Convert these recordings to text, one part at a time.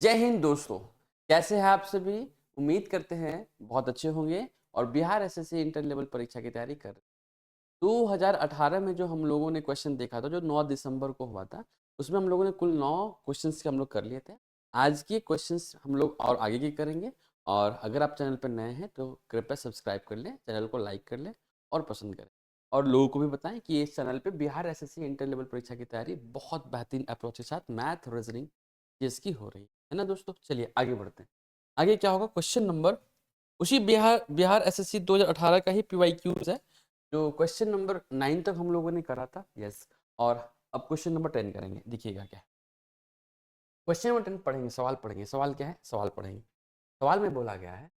जय हिंद दोस्तों, कैसे हैं आप सभी? उम्मीद करते हैं बहुत अच्छे होंगे और बिहार एसएससी इंटर लेवल परीक्षा की तैयारी कर रहे हैं। 2018 में जो हम लोगों ने क्वेश्चन देखा था, जो 9 दिसंबर को हुआ था, उसमें हम लोगों ने कुल 9 क्वेश्चंस के हम लोग कर लिए थे। आज के क्वेश्चंस हम लोग और आगे की करेंगे और अगर आप चैनल पर नए हैं तो कृपया सब्सक्राइब कर लें, चैनल को लाइक कर लें और पसंद करें। और लोगों को भी बताएं कि इस चैनल पे बिहार एसएससी इंटर लेवल परीक्षा की तैयारी बहुत बेहतरीन अप्रोच के साथ मैथ, रीजनिंग जिसकी हो रही है ना दोस्तों। चलिए आगे बढ़ते हैं। आगे क्या होगा, क्वेश्चन नंबर उसी बिहार बिहार एसएससी 2018 का ही पीवाईक्यूज है, जो क्वेश्चन नंबर 9 तक हम लोगों ने करा था। यस, और अब क्वेश्चन नंबर 10 करेंगे। देखिएगा क्या है क्वेश्चन नंबर 10। पढ़ेंगे, सवाल पढ़ेंगे। सवाल क्या है, सवाल पढ़ेंगे। सवाल में बोला गया है,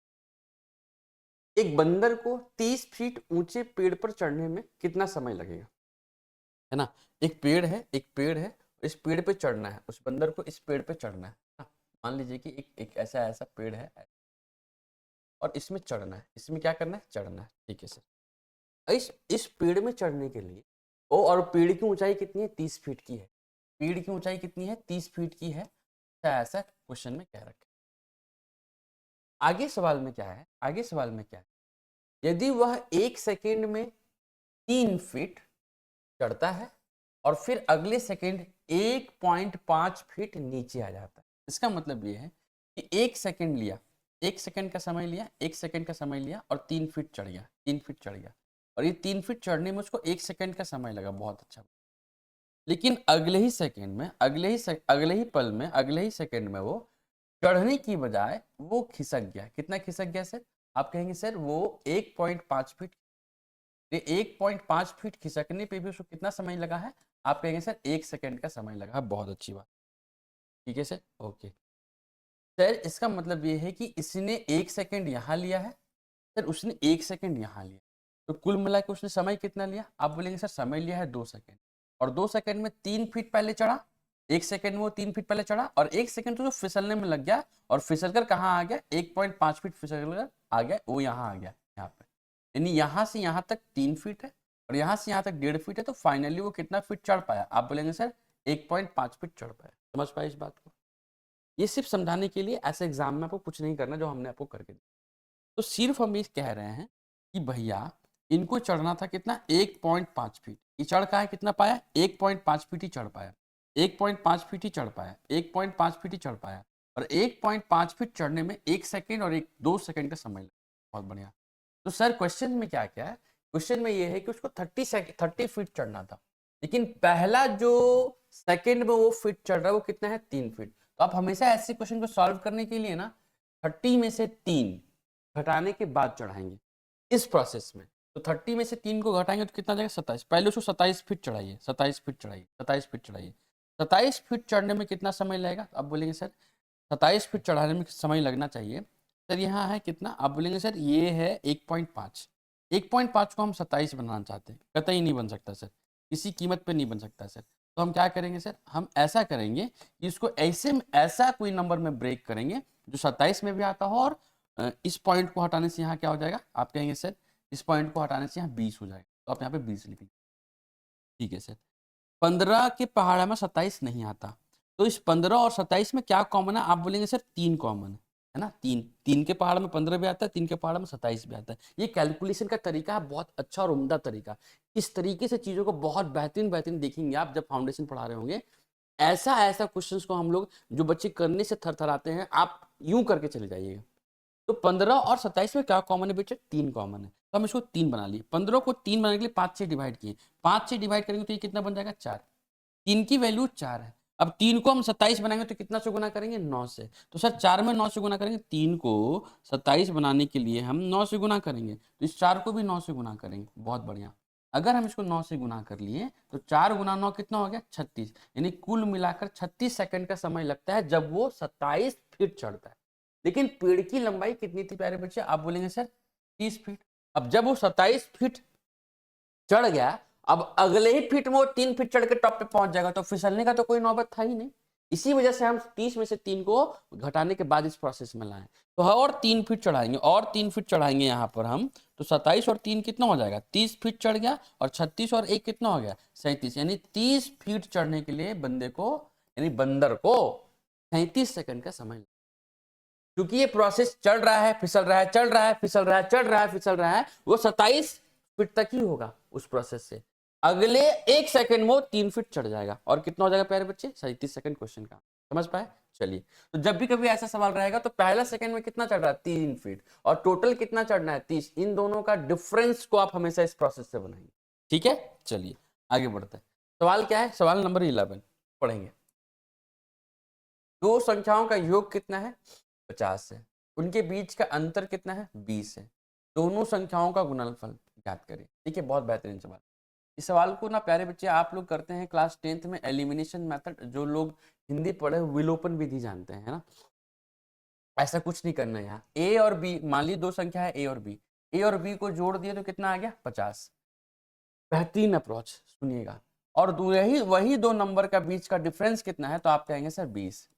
एक बंदर को 30 फीट ऊंचे पेड़ पर चढ़ने में कितना समय लगेगा? है ना, एक पेड़ है, एक पेड़ है, इस पेड़ पे चढ़ना है, उस बंदर को इस पेड़ पे चढ़ना है ना? मान लीजिए कि एक ऐसा ऐसा पेड़ है और इसमें चढ़ना है। इसमें क्या करना है, चढ़ना है। ठीक है सर। इस पेड़ में चढ़ने के लिए ओ, और पेड़ की ऊंचाई कितनी है, 30 फीट की है। पेड़ की ऊंचाई कितनी है, 30 फीट की है। ऐसा क्वेश्चन में कह रखा है। आगे सवाल में क्या है, आगे सवाल में क्या है, यदि वह 1 सेकेंड में 3 फीट चढ़ता है और फिर अगले सेकेंड 1.5 फीट नीचे आ जाता है। इसका मतलब ये है कि 1 सेकेंड लिया, 1 सेकेंड का समय लिया, 1 सेकेंड का समय लिया और 3 फीट चढ़ गया, 3 फीट चढ़ गया। और ये 3 फीट चढ़ने में उसको 1 सेकेंड का समय लगा, बहुत अच्छा। लेकिन अगले ही सेकेंड में, अगले ही पल में, अगले ही सेकेंड में वो चढ़ने की बजाय वो खिसक गया। कितना खिसक गया सर? आप कहेंगे सर वो 1.5 फीट। ये 1.5 फीट खिसकने पे भी उसको कितना समय लगा है? आप कहेंगे सर 1 सेकेंड का समय लगा है। बहुत अच्छी बात। ठीक है सर, ओके। सर इसका मतलब ये है कि इसने 1 सेकेंड यहाँ लिया है, सर उसने 1 सेकेंड यहाँ लिया, तो कुल मिला के उसने समय कितना लिया? आप बोलेंगे सर समय लिया है 2 सेकेंड, और 2 सेकेंड में 3 फीट पहले चढ़ा। 1 सेकेंड में वो 3 फीट पहले चढ़ा और 1 सेकेंड तो जो फिसलने में लग गया, और फिसल कर कहाँ आ गया? 1.5 फीट फिसल कर आ गया, वो यहाँ आ गया, यहाँ पे। यानी यहाँ से यहाँ तक 3 फीट है और यहाँ से यहाँ तक 1.5 फीट है, तो फाइनली वो कितना फीट चढ़ पाया? आप बोलेंगे सर 1.5 फीट चढ़ पाया। समझ पाए इस बात को? ये सिर्फ समझाने के लिए, ऐसे एग्जाम में आपको कुछ नहीं करना, जो हमने आपको करके दिया। तो सिर्फ हम ये कह रहे हैं कि भैया इनको चढ़ना था कितना? 1.5 फीट। ये चढ़ का है कितना पाया? 1.5 फीट ही चढ़ पाया, 1.5 फीट ही चढ़ पाया, 1.5 फीट ही चढ़ पाया। और 1.5 फीट चढ़ने में 1 सेकेंड और 2 सेकेंड का समय लगा। बहुत बढ़िया। तो सर क्वेश्चन में क्या क्या है? क्वेश्चन में ये है कि उसको 30 फीट चढ़ना था, लेकिन पहला जो सेकेंड में वो फीट चढ़ रहा है वो कितना है? 3 फीट। तो आप हमेशा ऐसे क्वेश्चन को सॉल्व करने के लिए ना 30 में से 3 घटाने के बाद चढ़ाएंगे इस प्रोसेस में। तो 30 में से 3 को घटाएंगे तो कितना जाएगा? 27। पहले उसको 27 फीट चढ़ाइए, 27 फीट चढ़ाइए, 27 फीट चढ़ाइए। 27 फीट चढ़ने में कितना समय लगेगा? तो आप बोलेंगे सर 27 फीट चढ़ाने में समय लगना चाहिए। सर यहाँ है कितना? आप बोलेंगे सर ये है 1.5। 1.5 को हम 27 बनाना चाहते हैं, कतई नहीं बन सकता सर, किसी कीमत पे नहीं बन सकता सर। तो हम क्या करेंगे सर? हम ऐसा करेंगे कि इसको ऐसा कोई नंबर में ब्रेक करेंगे जो 27 में भी आता हो, और इस पॉइंट को हटाने से यहाँ क्या हो जाएगा? आप कहेंगे सर इस पॉइंट को हटाने से यहाँ 20 हो जाएगा, तो आप यहाँ पे 20 लिखेंगे। ठीक है सर। 15 के पहाड़ में 27 नहीं आता, तो इस 15 और 27 में क्या कॉमन है? आप बोलेंगे सर 3 कॉमन है ना। 3 3 के पहाड़ में 15 भी आता है, 3 के पहाड़ में 27 भी आता है। ये कैलकुलेशन का तरीका है, बहुत अच्छा और उम्दा तरीका। इस तरीके से चीज़ों को बहुत बेहतरीन बेहतरीन देखेंगे आप जब फाउंडेशन पढ़ा रहे होंगे। ऐसा ऐसा क्वेश्चंस को हम लोग, जो बच्चे करने से थरथराते हैं, आप यूं करके चले जाइएगा। तो 15 और 27 में क्या कॉमन है बेटे? 3 कॉमन है, तो हम इसको 3 बना लिए। 15 को 3 बनाने के लिए 5 से डिवाइड किए, 5 से डिवाइड करेंगे तो ये कितना बन जाएगा? 4। 3 की वैल्यू 4 है। अब 3 को हम 27 बनाएंगे तो कितना से गुना करेंगे? 9 से। तो सर 4 में 9 से गुना करेंगे, 3 को 27 बनाने के लिए हम 9 से गुना करेंगे, तो इस 4 को भी 9 से गुना करेंगे। बहुत बढ़िया। अगर हम इसको 9 से गुना कर लिए तो 4 गुना 9 कितना हो गया? 36। यानी कुल मिलाकर 36 सेकंड का समय लगता है जब वो 27 फीट चढ़ता है। लेकिन पेड़ की लंबाई कितनी थी प्यारे बच्चे? आप बोलेंगे सर 30 फीट। अब जब वो 27 फीट चढ़ गया, अब अगले ही फीट में वो 3 फीट चढ़ के टॉप पे पहुंच जाएगा, तो फिसलने का तो कोई नौबत था ही नहीं। इसी वजह से हम 30 में से 3 को घटाने के बाद इस प्रोसेस में लाए। तो और 3 फीट चढ़ाएंगे, और 3 फीट चढ़ाएंगे यहाँ पर हम, तो 27 और 3 कितना हो जाएगा? 30 फीट चढ़ गया, और 36 और 1 कितना हो गया? 37। यानी 30 फीट चढ़ने के लिए बंदे को, यानी बंदर को 37 सेकंड का समय, क्योंकि ये प्रोसेस चल रहा है, फिसल रहा है, चल रहा है, फिसल रहा है, चल रहा है, फिसल रहा है, वो 27 फीट तक ही होगा उस प्रोसेस से। अगले 1 सेकंड में वो 3 फीट चढ़ जाएगा, और कितना हो जाएगा प्यारे बच्चे? 37 सेकंड क्वेश्चन का। समझ पाए? चलिए, तो जब भी कभी ऐसा सवाल रहेगा तो पहला सेकंड में कितना चढ़ रहा है? 3 फीट, और टोटल कितना चढ़ना है? 30। इन दोनों का डिफरेंस को आप हमेशा इस प्रोसेस से बनाएंगे। ठीक है, चलिए आगे बढ़ते हैं। सवाल क्या है? सवाल नंबर 11 पढ़ेंगे। दो संख्याओं का योग कितना है? 50 है। उनके बीच का अंतर कितना है? 20 है। दोनों संख्याओं का गुणनफल ज्ञात करें। ठीक है, बहुत बेहतरीन सवाल। इस सवाल को ना प्यारे बच्चे आप लोग करते हैं क्लास 10th में एलिमिनेशन मेथड। जो लोग हिंदी पढ़े विलोपन विधि जानते हैं, है ना। ऐसा कुछ नहीं करना है यहाँ। ए और बी, मान ली दो संख्या है ए और बी, ए और बी को जोड़ दिए तो कितना आ गया? 50। बेहतरीन अप्रोच, सुनिएगा। और वही दो नंबर का बीच का डिफरेंस कितना है? तो आप कहेंगे सर 20।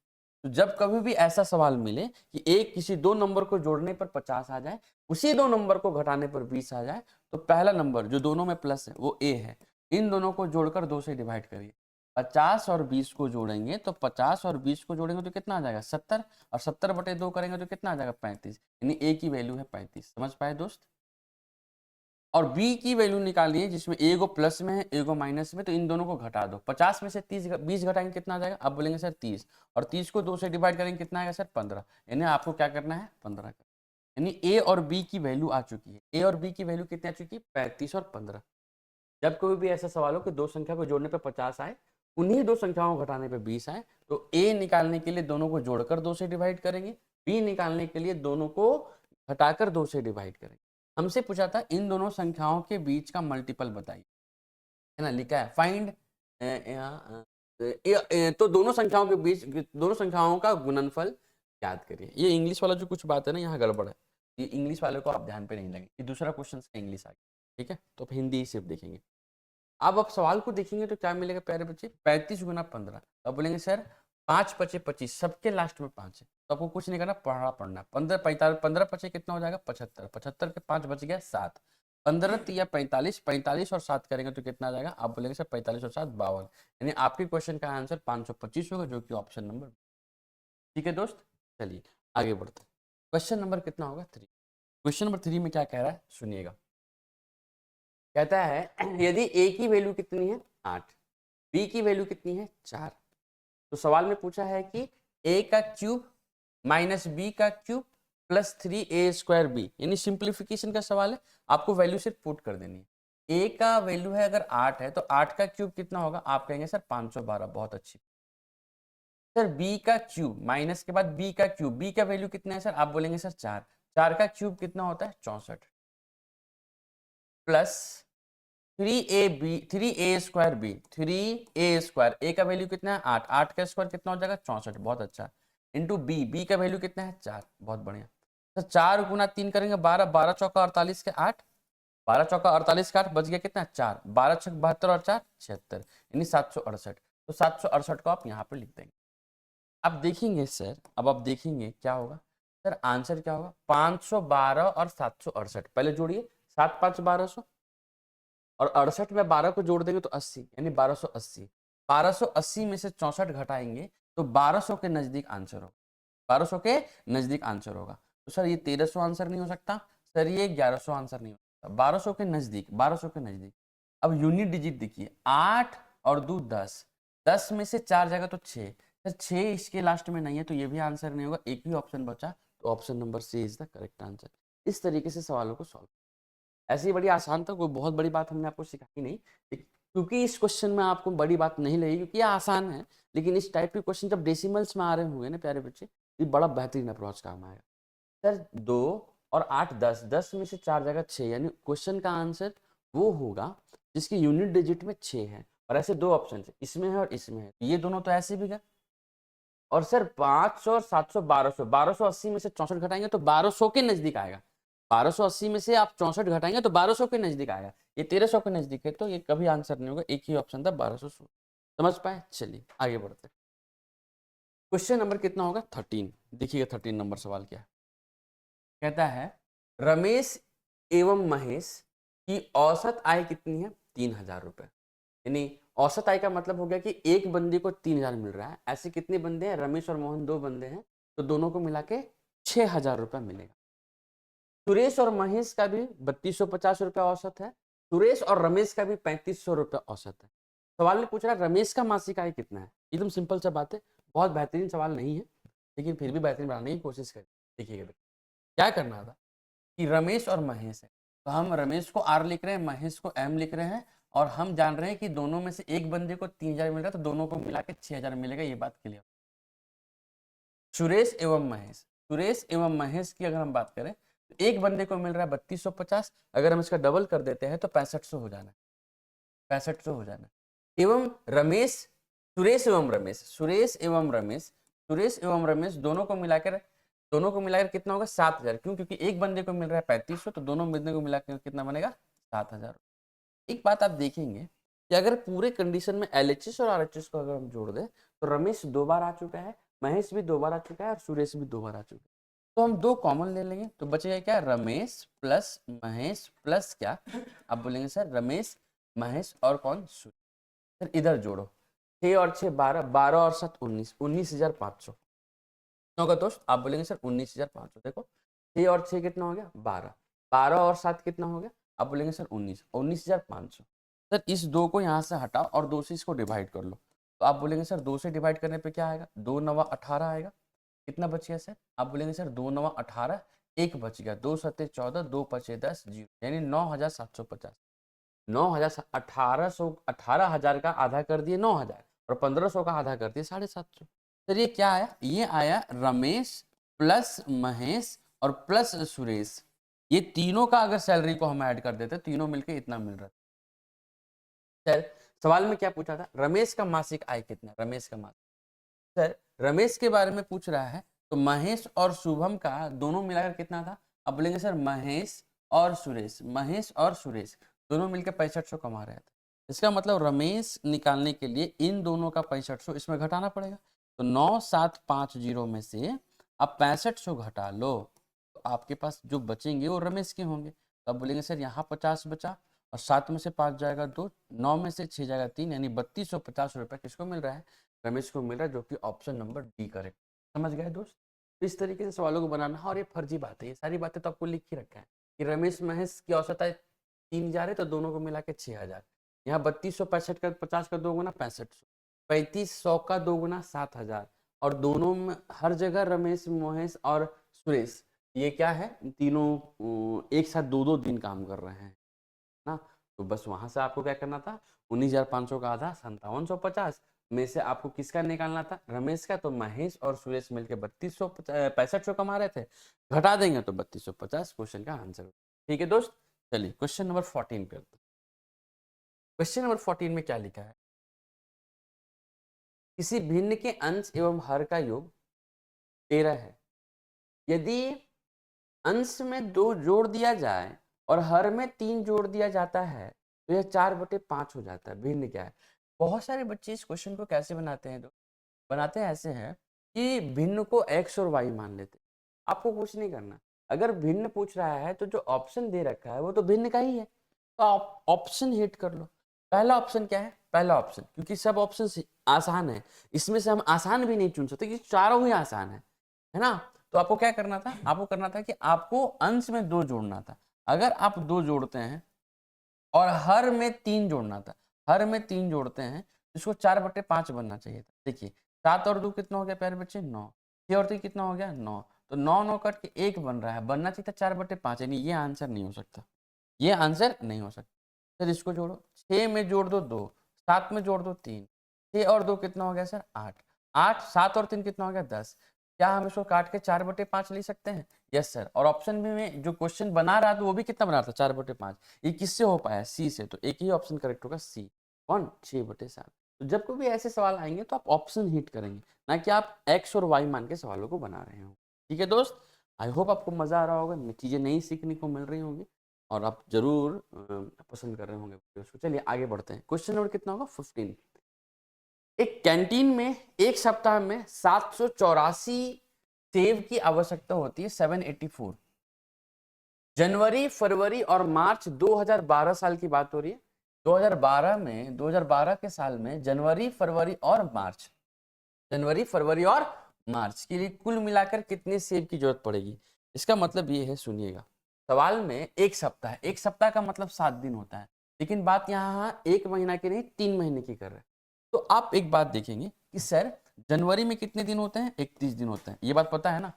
तो जब कभी भी ऐसा सवाल मिले कि एक किसी दो नंबर को जोड़ने पर 50 आ जाए, उसी दो नंबर को घटाने पर 20 आ जाए, तो पहला नंबर जो दोनों में प्लस है वो ए है। इन दोनों को जोड़कर 2 से डिवाइड करिए। 50 और 20 को जोड़ेंगे तो 50 और 20 को जोड़ेंगे तो कितना आ जाएगा? 70, और 70/2 करेंगे तो कितना आ जाएगा? 35। यानी ए की वैल्यू है 35। समझ पाए दोस्त? और b की वैल्यू निकालिए, जिसमें ए गो प्लस में है, ए गो माइनस में, तो इन दोनों को घटा दो। 50 में से 20 घटाएंगे कितना आ जाएगा? आप बोलेंगे सर 30, और 30 को 2 से डिवाइड करेंगे कितना आएगा सर? 15। यानी आपको क्या करना है? 15 करना। यानी ए और बी की वैल्यू आ चुकी है। ए और बी की वैल्यू कितनी आ चुकी है? 35 और 15। जब कोई भी ऐसा सवाल हो कि दो संख्या को जोड़ने पर 50 आए, उन्हीं दो संख्याओं को घटाने पर 20 आए, तो ए निकालने के लिए दोनों को जोड़कर 2 से डिवाइड करेंगे, बी निकालने के लिए दोनों को घटाकर 2 से डिवाइड करेंगे। हमसे पूछा था इन दोनों संख्याओं के बीच का मल्टीपल बताइए, है ना। लिखा है फाइंड, तो दोनों संख्याओं के बीच, दोनों संख्याओं का गुणनफल याद करिए। ये इंग्लिश वाला जो कुछ बात है ना, यहाँ गड़बड़ है। ये इंग्लिश वाले को आप ध्यान पे नहीं लगे, ये दूसरा क्वेश्चन इंग्लिश आ गया। ठीक है, तो अब हिंदी ही सिर्फ देखेंगे। अब आप सवाल को देखेंगे तो क्या मिलेगा प्यारे बच्चे? 35 गुना 15। अब बोलेंगे सर 5 पचे 25, सबके लास्ट में 5 है, तो आपको कुछ नहीं करना, पढ़ना। 15 45, 15 पचे कितना हो जाएगा? 75। 75 के 5 बच गया 7। 15 तिया 45, 45 और 7 करेंगे तो कितना आ जाएगा? आप बोलेंगे सर 45 और 7 52। यानी आपके क्वेश्चन का आंसर 525 होगा, जो कि ऑप्शन नंबर। ठीक है दोस्त, चलिए आगे बढ़ते हैं। क्वेश्चन नंबर कितना होगा? 3। क्वेश्चन नंबर 3 में क्या कह रहा है सुनिएगा। कहता है यदि a की वैल्यू कितनी है? 8, b की वैल्यू कितनी है? 4। तो सवाल में पूछा है कि a का क्यूब माइनस b का क्यूब प्लस 3a²b, यानी सिंप्लीफिकेशन का सवाल है। आपको वैल्यू सिर्फ पुट कर देनी है। a का वैल्यू है अगर 8 है, तो 8 का क्यूब कितना होगा? आप कहेंगे सर 512। बहुत अच्छी। सर b का क्यूब माइनस के बाद b का क्यूब, b का वैल्यू कितना है सर? आप बोलेंगे सर 4। 4 का क्यूब कितना होता है? 64 प्लस 3a² a का वैल्यू कितना है? 8। 8 का स्क्वायर कितना हो जाएगा? 64। बहुत अच्छा। इंटू b का वैल्यू कितना है? 4। बहुत बढ़िया। तो 4 गुना 3 करेंगे 12, 12 चौका 48 के 8, 12 चौका 48 का 8, बच गया कितना? 4। 12 छक 72 और 4 76, यानी 768। तो 768 को आप यहाँ पर लिख देंगे। अब देखेंगे सर, अब आप देखेंगे क्या होगा सर? आंसर क्या होगा? 512 और 768। पहले जोड़िए, 7 5 1200, और 68 में 12 को जोड़ देंगे तो 80, यानी 1280। 1280 में से 64 घटाएंगे तो 1200 के नजदीक आंसर होगा। 1200 के नजदीक आंसर होगा। तो सर ये 1300 आंसर नहीं हो सकता, सर ये 1100 आंसर नहीं हो सकता। 1200 के नजदीक, 1200 के नजदीक। अब यूनिट डिजिट देखिए, 8 और 2 10, 10 में से 4 जाएगा तो 6। सर 6 इसके लास्ट में नहीं है, तो ये भी आंसर नहीं होगा। एक ही ऑप्शन बचा, तो option number C is the correct answer. इस तरीके से सवालों को सॉल्व। ऐसे ही बड़ी आसान था, कोई बहुत बड़ी बात हमने आपको सिखाई नहीं, क्योंकि इस क्वेश्चन में आपको बड़ी बात नहीं लगेगी, क्योंकि ये आसान है। लेकिन इस टाइप के क्वेश्चन जब डेसिमल्स में आ रहे होंगे ना प्यारे बच्चे, ये बड़ा बेहतरीन अप्रोच काम आएगा। सर 2 और 8 10, 10 में से 4 जगह 6, यानी क्वेश्चन का आंसर वो होगा जिसकी यूनिट डिजिट में 6 है। और ऐसे दो ऑप्शन है, इसमें है और इसमें है, ये दोनों तो ऐसे भी गए। और सर 500 और 700 1200, 1280 में से 64 घटाएंगे तो 1200 के नजदीक आएगा। 1280 में से आप 64 घटाएंगे तो 1200 के नजदीक आएगा। ये 1300 के नजदीक है, तो ये कभी आंसर नहीं होगा। एक ही ऑप्शन था 1200। समझ पाए? चलिए आगे बढ़ते हैं। क्वेश्चन नंबर कितना होगा? 13। देखिएगा 13 नंबर सवाल क्या है। कहता है रमेश एवं महेश की औसत आय कितनी है? 3000 रुपए। यानी औसत आय का मतलब हो गया कि एक बंदे को 3,000 मिल रहा है। ऐसे कितने बंदे हैं? रमेश और मोहन 2 बंदे हैं, तो दोनों को मिला के 6,000 रुपया मिलेगा। सुरेश और महेश का भी 3250 रुपया औसत है। सुरेश और रमेश का भी 3500 रुपया औसत है। सवाल में पूछ रहा है रमेश का मासिक आय कितना है? एकदम सिंपल सा बात है, बहुत बेहतरीन सवाल नहीं है, लेकिन फिर भी बेहतरीन बनाने की कोशिश करें। देखिएगा क्या करना था कि रमेश और महेश है, तो हम रमेश को आर लिख रहे हैं, महेश को एम लिख रहे हैं, और हम जान रहे हैं कि दोनों में से एक बंदे को 3,000 मिल रहा है, तो दोनों को मिला के 6,000 मिलेगा। ये बात क्लियर। सुरेश एवं महेश, सुरेश एवं महेश की अगर हम बात करें तो एक बंदे को मिल रहा है 3250, अगर हम इसका डबल कर देते हैं तो 6500 हो जाना है, 6500 हो जाना है। एवं रमेश, सुरेश एवं रमेश, सुरेश एवं रमेश, सुरेश एवं रमेश दोनों को मिलाकर कितना होगा? 7,000। क्यों? क्योंकि एक बंदे को मिल रहा है 3500, तो दोनों बंदे को मिलाकर कितना बनेगा? 7,000। एक बात आप देखेंगे कि अगर पूरे कंडीशन में LHS और RHS को अगर हम जोड़ दें तो रमेश 2 बार आ चुका है, महेश भी 2 बार आ चुका है, और सुरेश भी 2 बार आ चुका है। तो हम 2 कॉमन ले लेंगे, तो बचेगा क्या? रमेश प्लस महेश प्लस क्या? आप बोलेंगे सर रमेश, महेश और कौन? सुरेश। फिर इधर जोड़ो, 6 और 6 12, 12 और 7 19, 19,500 होगा दोस्त। आप बोलेंगे सर 19,500। देखो 6 और 6 कितना हो गया? 12, 12 और 7 कितना हो गया? आप बोलेंगे सर 19, 19,500। सर इस 2 को यहाँ से हटाओ और 2 से इसको डिवाइड कर लो, तो आप बोलेंगे सर 2 से डिवाइड करने पे क्या आएगा? 2 9 18 आएगा। कितना बच गया सर? आप बोलेंगे सर 2 9 18, एक बच गया, 2 7 14, 2 5 10 0, यानी 9,750। 9,000, 18,000 का आधा कर दिए 9,000, और 1,500 का आधा कर दिए 750। सर ये क्या आया? ये आया रमेश प्लस महेश और प्लस सुरेश, ये तीनों का अगर सैलरी को हम ऐड कर देते, तीनों मिलके इतना मिल रहा था। सर सवाल में क्या पूछा था? रमेश का मासिक आय कितना? रमेश का मासिक, सर रमेश के बारे में पूछ रहा है, तो महेश और शुभम का दोनों मिलाकर कितना था? अब बोलेंगे सर महेश और सुरेश, महेश और सुरेश दोनों मिलकर 6500 कमा रहे थे। इसका मतलब रमेश निकालने के लिए इन दोनों का 6500 इसमें घटाना पड़ेगा। तो 9750 में से आप 6500 घटा लो, तो आपके पास जो बचेंगे वो रमेश के होंगे। तो आप बोलेंगे सर यहाँ 50 बचा, और 7 में से 5 जाएगा 2, 9 में से 6 जाएगा 3, यानी 3250 रुपये किसको मिल रहा है? रमेश को मिल रहा है, जो कि ऑप्शन नंबर डी करेक्ट। समझ गए दोस्त? तो इस तरीके से सवालों को बनाना है, और ये फर्जी बात है, ये सारी बातें तो आपको लिख ही रखा है कि रमेश महेश की औसत आय 3,000 है, तो दोनों को मिला के 6,000। यहाँ 3265 का 50 का 2 गुना 6500, 3500 का 2 गुना 7,000, और दोनों में हर जगह रमेश महेश और सुरेश ये क्या है? तीनों एक साथ 2-2 दिन काम कर रहे हैं ना। तो बस वहां से आपको क्या करना था? 19,500 का आधा 5750 में से आपको किसका निकालना था? रमेश का। तो महेश और सुरेश मिलकर 6500 कमा रहे थे, घटा देंगे तो 3250 क्वेश्चन का आंसर। ठीक है दोस्त, चलिए क्वेश्चन नंबर 14 पे। क्वेश्चन नंबर 14 में क्या लिखा है? किसी भिन्न के अंश एवं हर का योग 13 है। यदि अंश में 2 जोड़ दिया जाए और हर में 3 जोड़ दिया जाता है, तो यह 4/5 हो जाता है। भिन्न क्या है? बहुत सारे बच्चे इस क्वेश्चन को कैसे बनाते हैं? बनाते हैं ऐसे हैं कि भिन्न को x और y मान लेते हैं। आपको कुछ नहीं करना, अगर भिन्न पूछ रहा है तो जो ऑप्शन दे रखा है वो तो भिन्न का ही है, तो आप ऑप्शन हिट कर लो। पहला ऑप्शन क्या है? पहला ऑप्शन, क्योंकि सब ऑप्शन आसान है, इसमें से हम आसान भी नहीं चुन सकते, क्योंकि चारों ही आसान है ना। तो आपको क्या करना था? आपको करना था कि आपको अंश में 2 जोड़ना था। अगर आप 2 जोड़ते हैं और हर में 3 जोड़ना था, हर में 3 जोड़ते हैं तो इसको 4/5 बनना चाहिए था। देखिए 7 और 2 कितना हो गया प्यारे बच्चे? 9। 6 और 3 कितना हो गया? 9। तो 9 9 कट के 1 बन रहा है, बनना चाहिए था 4/5, यानी ये आंसर नहीं हो सकता, ये आंसर नहीं हो सकता। सर इसको जोड़ो, 6 में जोड़ दो 2, 7 में जोड़ दो 3, 6 और 2 कितना हो गया सर? 8, 8 7 और 3 कितना हो गया? 10। क्या हम इसको काट के 4/5 ले सकते हैं? Yes sir. और ऑप्शन में जो क्वेश्चन बना रहा था वो भी कितना बना रहा था? 4/5। ये किससे हो पाया? सी से। तो एक ही ऑप्शन करेक्ट होगा, सी। कौन? 6/7। तो जब कभी ऐसे सवाल आएंगे तो आप ऑप्शन हिट करेंगे, ना कि आप एक्स और वाई मान के सवालों को बना रहे हो। ठीक है दोस्त, आई होप आपको मजा आ रहा होगा, चीजें नई सीखने को मिल रही होंगी, और आप जरूर पसंद कर रहे होंगे वीडियोस को। चलिए आगे बढ़ते हैं। क्वेश्चन नंबर कितना होगा? 15। एक कैंटीन में एक सप्ताह में 784 सेब की आवश्यकता होती है, 784। जनवरी, फरवरी और मार्च 2012 साल की बात हो रही है। 2012 के साल में जनवरी फरवरी और मार्च के लिए कुल मिलाकर कितने सेब की जरूरत पड़ेगी। इसका मतलब ये है, सुनिएगा, सवाल में एक सप्ताह का मतलब 7 दिन होता है, लेकिन बात यहाँ 1 महीना की नहीं 3 महीने की कर रहे हैं। तो आप एक बात देखेंगे कि सर जनवरी में कितने दिन होते हैं, 31 दिन होते हैं, ये बात पता है ना।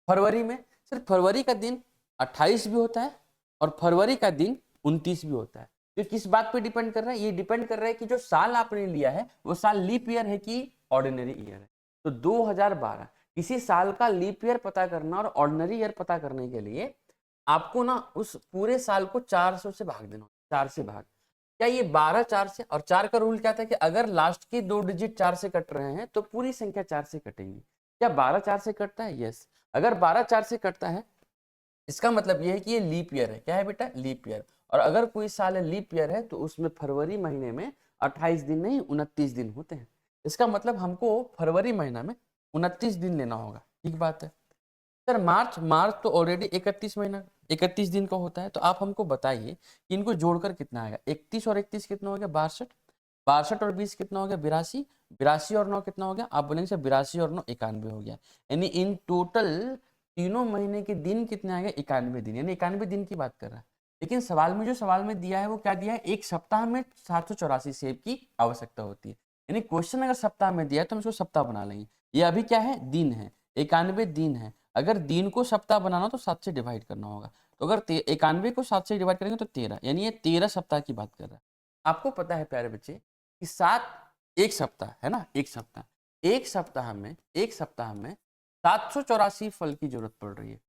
फरवरी में सर फरवरी का दिन 28 भी होता है और फरवरी का दिन 29 भी होता है। तो किस बात पे डिपेंड कर रहा है, ये डिपेंड कर रहा है कि जो साल आपने लिया है वो साल लीप ईयर है कि ऑर्डिनरी ईयर है। तो 2012 किसी साल का लीप ईयर पता करना और ऑर्डिनरी ईयर पता करने के लिए आपको ना उस पूरे साल को 400 से भाग देना, 4 से भाग। क्या ये 12 4 से, और 4 का रूल क्या था कि अगर लास्ट की 2 डिजिट 4 से कट रहे हैं तो पूरी संख्या 4 से कटेंगी। क्या 12 4 से कटता है? यस। अगर 12 4 से कटता है इसका मतलब यह है कि ये लीप ईयर है। क्या है बेटा? Leap year. और अगर कोई साल लीप ईयर है तो उसमें फरवरी महीने में 28 दिन नहीं 29 दिन होते हैं। इसका मतलब हमको फरवरी महीना में 29 दिन लेना होगा। ठीक बात है सर। मार्च तो ऑलरेडी 31 दिन का होता है। तो आप हमको बताइए कि इनको जोड़कर कितना आएगा। 31 और 31 कितना हो गया? 62। 62 और 20 कितना हो गया? 82। 82 और 9 कितना हो गया? आप बोलेंगे सर 82 और 9 91 हो गया। यानी इन टोटल तीनों महीने के दिन कितने आएंगे? 91 दिन, यानी 91 दिन की बात कर रहा है। लेकिन सवाल में दिया है वो क्या दिया है? एक सप्ताह में 784 सेब की आवश्यकता होती है। यानी क्वेश्चन अगर सप्ताह में दिया है तो हम इसको सप्ताह बना लेंगे। ये अभी क्या है? दिन है, 91 दिन है। अगर दिन को सप्ताह बनाना तो 7 से डिवाइड करना होगा। तो अगर 91 को 7 से डिवाइड करेंगे तो 13, यानी ये 13 सप्ताह की बात कर रहा है। आपको पता है प्यारे बच्चे कि 7 एक सप्ताह है ना, एक सप्ताह में 784 फल की जरूरत पड़ रही है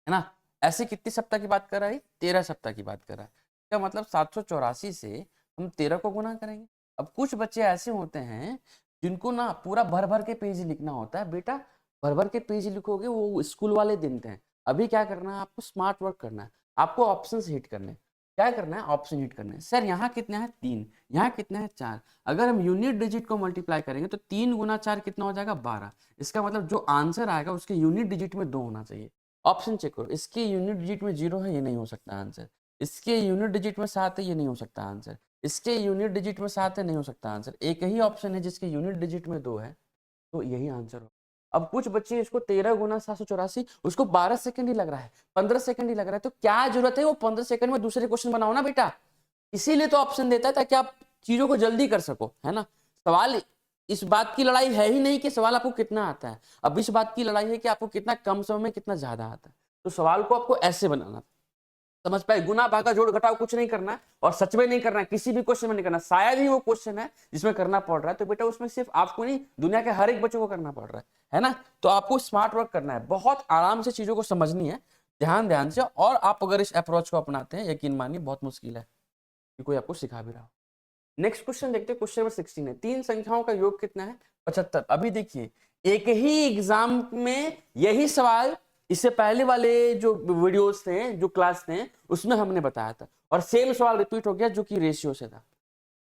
ना। ऐसे कितने सप्ताह की बात कर रहा है? 13 सप्ताह की बात कर रहा है। क्या मतलब 784 से हम 13 को गुना करेंगे। अब कुछ बच्चे ऐसे होते हैं जिनको ना पूरा भर भर के पेज लिखना होता है। बेटा भर भर के पेज लिखोगे वो स्कूल वाले देते हैं। अभी क्या करना है आपको? स्मार्ट वर्क करना है। आपको ऑप्शन हिट करने, क्या करना है? ऑप्शन हिट करने। सर यहाँ कितना है? 3, यहाँ कितना है? 4। अगर हम यूनिट डिजिट को मल्टीप्लाई करेंगे तो 3 गुना 4 कितना हो जाएगा? 12। इसका मतलब जो आंसर आएगा उसके यूनिट डिजिट में 2 होना चाहिए। ऑप्शन चेक करो। इसके यूनिट डिजिट में 0 है, ये नहीं हो सकता आंसर। इसके यूनिट डिजिट में 7 है, ये नहीं हो सकता आंसर। इसके यूनिट डिजिट में 7 है, नहीं हो सकता आंसर। एक ही ऑप्शन है जिसके यूनिट डिजिट में 2 है, तो यही आंसर हो। अब कुछ बच्चे इसको 13 गुना 784 उसको 12 सेकंड ही लग रहा है, 15 सेकंड ही लग रहा है। तो क्या जरूरत है वो 15 सेकंड में दूसरे क्वेश्चन बनाओ ना बेटा। इसीलिए तो ऑप्शन देता है ताकि आप चीजों को जल्दी कर सको, है ना। सवाल इस बात की लड़ाई है ही नहीं कि सवाल आपको कितना आता है। अब इस बात की लड़ाई है कि आपको कितना कम समय में कितना ज्यादा आता है। तो सवाल को आपको ऐसे बनाना, समझ पाए? गुना भागा जोड़ घटाव कुछ नहीं करना है, और सच में नहीं करना है, किसी भी क्वेश्चन में नहीं करना। शायद ही वो क्वेश्चन है जिसमें करना पड़ रहा है, तो बेटा उसमें सिर्फ आपको नहीं दुनिया के हर एक बच्चों को करना पड़ रहा है ना। तो आपको स्मार्ट वर्क करना है, बहुत आराम से चीजों को समझनी है, ध्यान ध्यान से। और आप अगर इस अप्रोच को अपनाते हैं, यकीन मानिए बहुत मुश्किल है कि कोई आपको सिखा भी रहा हो। नेक्स्ट क्वेश्चन देखते हैं, क्वेश्चन नंबर 16 है। 3 संख्याओं का योग कितना है? 75। अभी देखिए एक ही एग्जाम में यही सवाल इससे पहले वाले जो वीडियोस थे, जो क्लास थे, उसमें हमने बताया था, और सेम सवाल रिपीट हो गया जो कि रेशियो से था।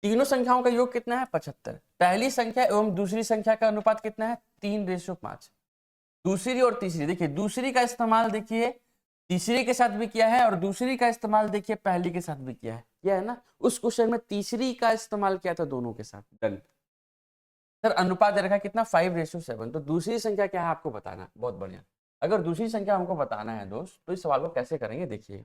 तीनों संख्याओं का योग कितना है? 75। पहली संख्या एवं दूसरी संख्या का अनुपात कितना है? 3:5। दूसरी और तीसरी, देखिए दूसरी का इस्तेमाल देखिए तीसरी के साथ भी किया है, और दूसरी का इस्तेमाल देखिए पहली के साथ भी किया है। क्या है ना, उस क्वेश्चन में तीसरी का इस्तेमाल किया था दोनों के साथ। Done sir. अनुपात दे रखा है कितना? 5:7। तो दूसरी संख्या क्या है आपको बताना है। बहुत बढ़िया। अगर दूसरी संख्या हमको बताना है दोस्त, तो इस सवाल को कैसे करेंगे देखिए।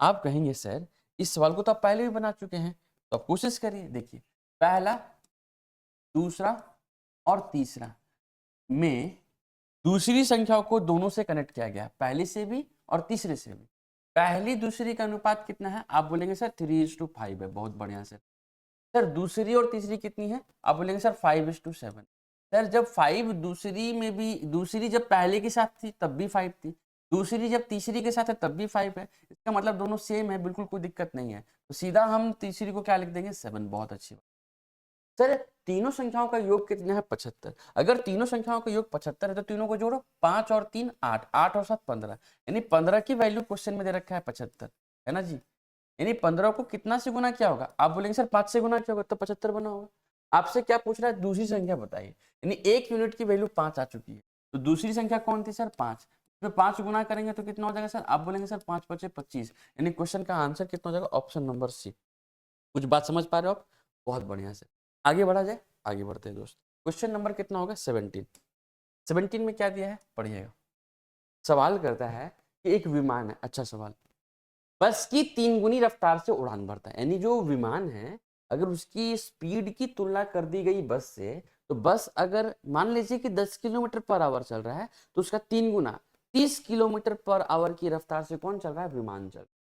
आप कहेंगे सर इस सवाल को तो आप पहले भी बना चुके हैं, तो आप कोशिश करिए। देखिए पहला, दूसरा और तीसरा में दूसरी संख्याओं को दोनों से कनेक्ट किया गया, पहली से भी और तीसरे से भी। पहली दूसरी का अनुपात कितना है? आप बोलेंगे सर 3:5 है। बहुत बढ़िया सर। सर दूसरी और तीसरी कितनी है? आप बोलेंगे सर 5:7। सर जब 5 दूसरी में भी, दूसरी जब पहले के साथ थी तब भी 5 थी, दूसरी जब तीसरी के साथ है तब भी 5 है। इसका मतलब दोनों सेम है, बिल्कुल कोई दिक्कत नहीं है। तो सीधा हम तीसरी को क्या लिख देंगे? 7। बहुत अच्छी बात। सर तीनों संख्याओं का योग कितना है? 75। अगर तीनों संख्याओं का योग 75 है तो तीनों को जोड़ो, 5 और 3 8, 8 और 7 15, यानी 15 की वैल्यू क्वेश्चन में दे रखा है 75, है ना जी। यानी 15 को कितना से गुना किया होगा? आप बोलेंगे सर 5 से गुना किया होगा तो 75 बना होगा। आपसे क्या पूछ रहा है? दूसरी संख्या बताइए। यानी 1 यूनिट की वैल्यू 5 आ चुकी है, तो दूसरी संख्या कौन थी सर? 5। तो 5 गुना करेंगे तो कितना हो जाएगा सर? आप बोलेंगे सर 5 5 25, यानी क्वेश्चन का आंसर कितना हो जाएगा? Option number C. कुछ बात समझ पा रहे हो आप? बहुत बढ़िया से आगे बढ़ा जाए। आगे बढ़ते हैं दोस्त। क्वेश्चन नंबर कितना होगा? 17। 17 में क्या दिया है पढ़िएगा। सवाल करता है कि एक विमान है, अच्छा सवाल, बस की 3 गुनी रफ्तार से उड़ान भरता है। यानी जो विमान है अगर उसकी स्पीड की तुलना कर दी गई बस से, तो बस अगर मान लीजिए कि 10 किलोमीटर पर आवर चल रहा है तो उसका 3 गुना 30 किलोमीटर पर आवर की रफ्तार से कौन चल रहा है? विमान चल रहा है।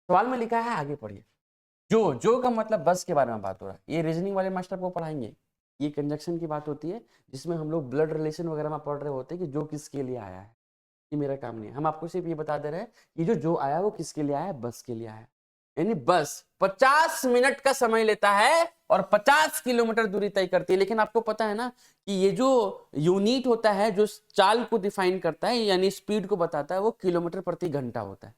सवाल में लिखा है, आगे पढ़िए। जो का मतलब बस के बारे में बात हो रहा है। ये रीजनिंग वाले मास्टर को पढ़ाएंगे। ये कंजक्शन की बात होती है जिसमें हम लोग ब्लड रिलेशन वगैरह में पढ़ रहे होते हैं कि जो किसके लिए आया है। ये मेरा काम नहीं है, हम आपको सिर्फ ये बता दे रहे हैं कि जो आया है वो किसके लिए आया है? बस के लिए आया है। यानी बस 50 मिनट का समय लेता है और 50 किलोमीटर दूरी तय करती है। लेकिन आपको पता है ना कि ये जो यूनिट होता है जो चाल को डिफाइन करता है यानी स्पीड को बताता है वो किलोमीटर प्रति घंटा होता है।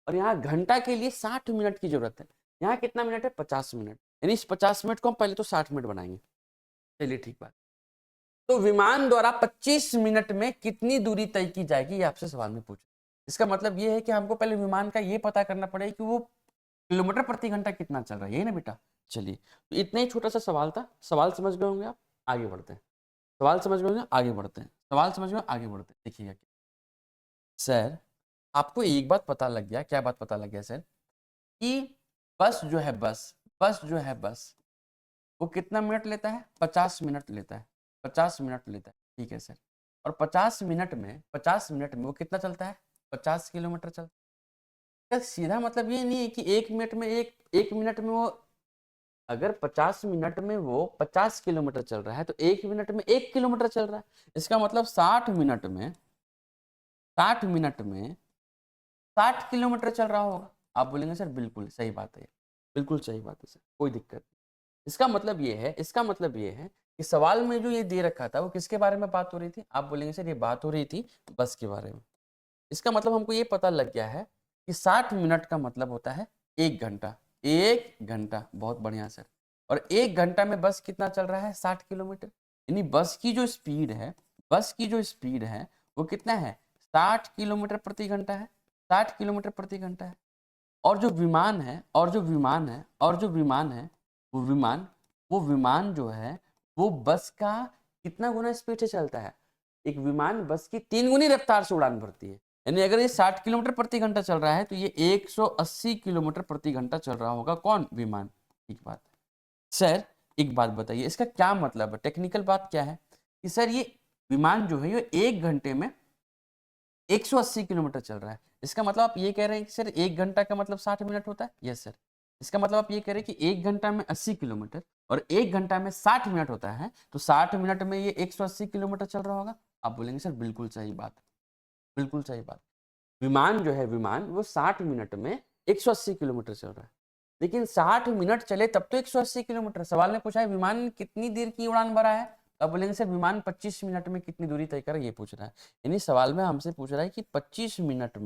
और यहाँ घंटा के लिए 60 मिनट की जरूरत है। यहाँ कितना मिनट है? 50 मिनट। यानी इस 50 मिनट को हम पहले तो 60 मिनट बनाएंगे। चलिए ठीक बात। तो विमान द्वारा 25 मिनट में कितनी दूरी तय की जाएगी, ये आपसे सवाल में पूछा। इसका मतलब ये है कि हमको पहले विमान का ये पता करना पड़ेगा कि वो किलोमीटर प्रति घंटा कितना चल रहा है, यही ना बेटा। चलिए, तो इतना ही छोटा सा सवाल था। सवाल समझ गए होंगे आप? आगे बढ़ते हैं। सवाल समझ गए होंगे, आगे बढ़ते हैं। सवाल समझ गए, आगे बढ़ते हैं। देखिएगा सर, आपको एक बात पता लग गया। क्या बात पता लग गया सर? कि बस जो है बस वो कितना मिनट लेता है? 50 मिनट लेता है। 50 मिनट लेता है, ठीक है सर। और 50 मिनट में वो कितना चलता है? 50 किलोमीटर चलता है। सीधा मतलब ये नहीं है कि एक मिनट में वो, अगर 50 मिनट में वो 50 किलोमीटर चल रहा है तो 1 मिनट में 1 किलोमीटर चल रहा है। इसका मतलब 60 मिनट में 60 किलोमीटर चल रहा होगा। आप बोलेंगे सर बिल्कुल सही बात है, बिल्कुल सही बात है सर, कोई दिक्कत नहीं। इसका मतलब ये है कि सवाल में जो ये दे रखा था वो किसके बारे में बात हो रही थी? आप बोलेंगे सर ये बात हो रही थी बस के बारे में। इसका मतलब हमको ये पता लग गया है कि 60 मिनट का मतलब होता है 1 घंटा। 1 घंटा, बहुत बढ़िया सर। और 1 घंटा में बस कितना चल रहा है? 60 किलोमीटर। यानी बस की जो स्पीड है वो कितना है? 60 किलोमीटर प्रति घंटा है। 60 किलोमीटर प्रति घंटा है। और जो विमान है वो विमान जो है वो बस का कितना गुना स्पीड से चलता है? एक विमान बस की 3 गुनी रफ्तार से उड़ान भरती है। यानी अगर ये 60 किलोमीटर प्रति घंटा चल रहा है तो ये 180 किलोमीटर प्रति घंटा चल रहा होगा। कौन? विमान। ठीक बात है सर। एक बात बताइए, इसका क्या मतलब है? टेक्निकल बात क्या है कि सर ये विमान जो है ये 1 घंटे में 180 किलोमीटर चल रहा है। इसका मतलब आप ये कह रहे हैं कि सर 1 घंटा का मतलब 60 मिनट होता है? Yes sir. इसका मतलब आप ये कह रहे हैं कि 1 घंटा में 80 किलोमीटर और 1 घंटा में 60 मिनट होता है, तो 60 मिनट में ये 180 किलोमीटर चल रहा होगा। आप बोलेंगे सर बिल्कुल सही बात, बिल्कुल सही बात। विमान वो 60 मिनट में 180 किलोमीटर चल रहा है। लेकिन 60 मिनट चले तब तो 180 किलोमीटर। सवाल ने पूछा है विमान कितनी देर की उड़ान भरा है, अब बोलेंगे सर विमान 25 मिनट में कितनी दूरी तय करे, ये पूछ रहा है। यानी सवाल में हमसे पूछ रहा है कि 25 मिनट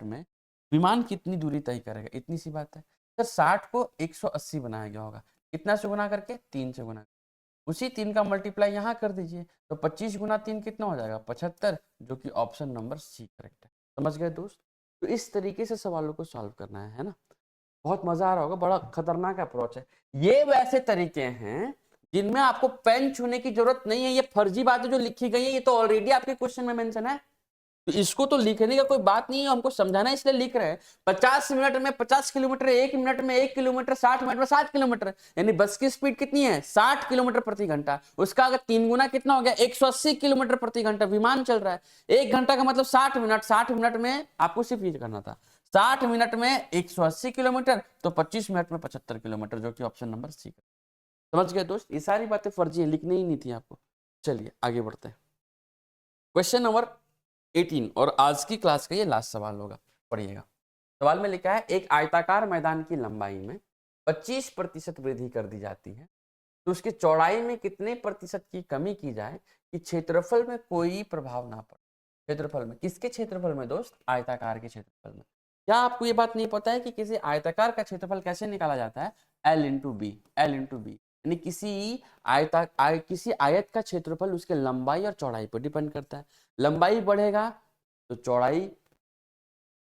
में विमान कितनी दूरी तय करेगा, इतनी सी बात है। सर 60 को 180 बनाया गया होगा, कितना से गुना करके? 3 से गुना। उसी 3 का मल्टीप्लाई यहाँ कर दीजिए तो 25 गुना 3 कितना हो जाएगा? 75, जो कि ऑप्शन नंबर सी करेक्ट है। समझ गए दोस्त? तो इस तरीके से सवालों को सॉल्व करना है ना। बहुत मजा आ रहा होगा, बड़ा खतरनाक अप्रोच है। ये वैसे तरीके हैं जिनमें आपको पेन छूने की जरूरत नहीं है। ये फर्जी बातें जो लिखी गई है ये तो ऑलरेडी आपके क्वेश्चन में मेंशन है, तो इसको तो लिखने का कोई बात नहीं है, हमको समझाना है इसलिए लिख रहे हैं। 50 मिनट में 50 किलोमीटर, 1 मिनट में 1 किलोमीटर, 60 मिनट में 60 किलोमीटर। यानी बस की स्पीड कितनी है? 60 किलोमीटर प्रति घंटा। उसका अगर 3 गुना कितना हो गया? 180 किलोमीटर प्रति घंटा विमान चल रहा है। 1 घंटा का मतलब 60 मिनट। 60 मिनट में आपको सिर्फ ये करना था, 60 मिनट में 180 किलोमीटर, तो 25 मिनट में 75 किलोमीटर, जो कि ऑप्शन नंबर सी। समझ गए दोस्त? ये सारी बातें फर्जी है, लिखनी ही नहीं थी आपको। चलिए आगे बढ़ते हैं। क्वेश्चन नंबर 18 और आज की क्लास का ये लास्ट सवाल होगा, पढ़िएगा। सवाल में लिखा है एक आयताकार मैदान की लंबाई में 25% वृद्धि कर दी जाती है तो उसकी चौड़ाई में कितने प्रतिशत की कमी की जाए कि क्षेत्रफल में कोई प्रभाव ना पड़े? क्षेत्रफल में, किसके क्षेत्रफल में दोस्त? आयताकार के क्षेत्रफल में। क्या आपको ये बात नहीं पता है कि किसी आयताकार का क्षेत्रफल कैसे निकाला जाता है? L/B यानी किसी आयत का क्षेत्रफल उसके लंबाई और चौड़ाई पर डिपेंड करता है। लंबाई बढ़ेगा तो चौड़ाई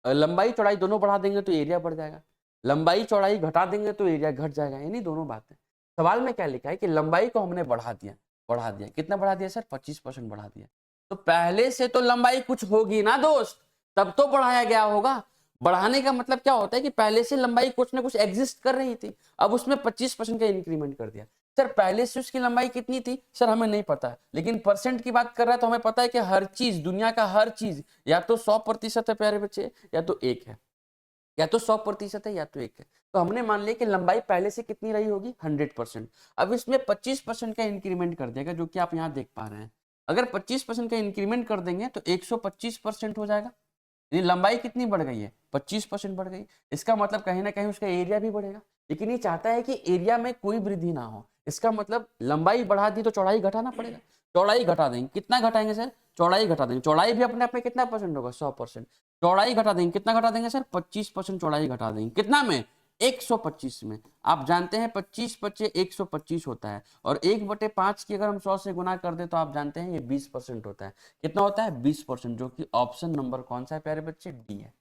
लंबाई चौड़ाई दोनों बढ़ा देंगे तो एरिया बढ़ जाएगा, लंबाई चौड़ाई घटा देंगे तो एरिया घट जाएगा, यानी दोनों बातें। सवाल में क्या लिखा है कि लंबाई को हमने बढ़ा दिया, कितना बढ़ा दिया सर? 25% बढ़ा दिया। तो पहले से तो लंबाई कुछ होगी ना दोस्त, तब तो बढ़ाया गया होगा। बढ़ाने का मतलब क्या होता है कि पहले से लंबाई कुछ ना कुछ एग्जिस्ट कर रही थी, अब उसमें 25% का इंक्रीमेंट कर दिया। सर पहले से उसकी लंबाई कितनी थी? सर हमें नहीं पता, लेकिन परसेंट की बात कर रहा है तो हमें पता है कि हर चीज, दुनिया का हर चीज या तो 100% है प्यारे बच्चे, या तो 1 है, या तो 100% है या तो 1 है। तो हमने मान लिया कि लंबाई पहले से कितनी रही होगी? 100%। अब इसमें 25% का इंक्रीमेंट कर देगा, जो कि आप यहाँ देख पा रहे हैं। अगर 25% का इंक्रीमेंट कर देंगे तो 125% हो जाएगा। ये लंबाई कितनी बढ़ गई है? 25% बढ़ गई। इसका मतलब कहीं ना कहीं उसका एरिया भी बढ़ेगा, लेकिन ये चाहता है कि एरिया में कोई वृद्धि ना हो। इसका मतलब लंबाई बढ़ा दी तो चौड़ाई घटाना पड़ेगा। चौड़ाई घटा देंगे, कितना घटाएंगे सर? चौड़ाई घटा देंगे। चौड़ाई भी अपने आप में कितना परसेंट होगा? 100%। चौड़ाई घटा देंगे, कितना घटा देंगे सर? 25% चौड़ाई घटा देंगे। कितना में? 125 में। आप जानते हैं 25 पच्चे 125 होता है, और 1/5 की अगर हम 100 से गुना कर दे तो आप जानते हैं ये 20% होता है। कितना होता है? 20%, जो कि ऑप्शन नंबर कौन सा है प्यारे बच्चे? डी है।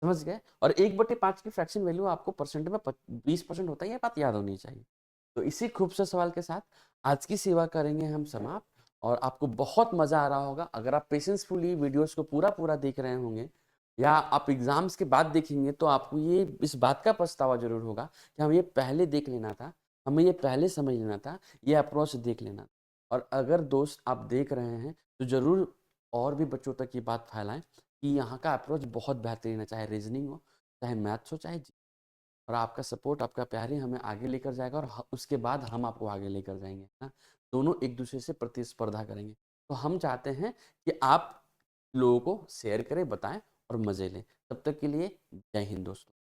समझ गए? और 1/5 की फ्रैक्शन वैल्यू आपको परसेंट में 20% होता है, ये बात याद होनी चाहिए। तो इसी खूबसूरत सवाल के साथ आज की सेवा करेंगे हम समाप्त, और आपको बहुत मजा आ रहा होगा अगर आप पेशेंसफुली वीडियोस को पूरा पूरा देख रहे होंगे, या आप एग्जाम्स के बाद देखेंगे तो आपको ये इस बात का पछतावा जरूर होगा कि हमें ये पहले देख लेना था, हमें ये पहले समझ लेना था, ये अप्रोच देख लेना था। और अगर दोस्त आप देख रहे हैं तो ज़रूर और भी बच्चों तक ये बात फैलाएं कि यहाँ का अप्रोच बहुत बेहतरीन है, चाहे रीजनिंग हो, चाहे मैथ्स हो, चाहे और आपका सपोर्ट, आपका प्यार ही हमें आगे लेकर जाएगा, और उसके बाद हम आपको आगे लेकर जाएंगे ना। दोनों एक दूसरे से प्रतिस्पर्धा करेंगे। तो हम चाहते हैं कि आप लोगों को शेयर करें, बताएं और मज़े लें। तब तक के लिए जय हिंद दोस्तों।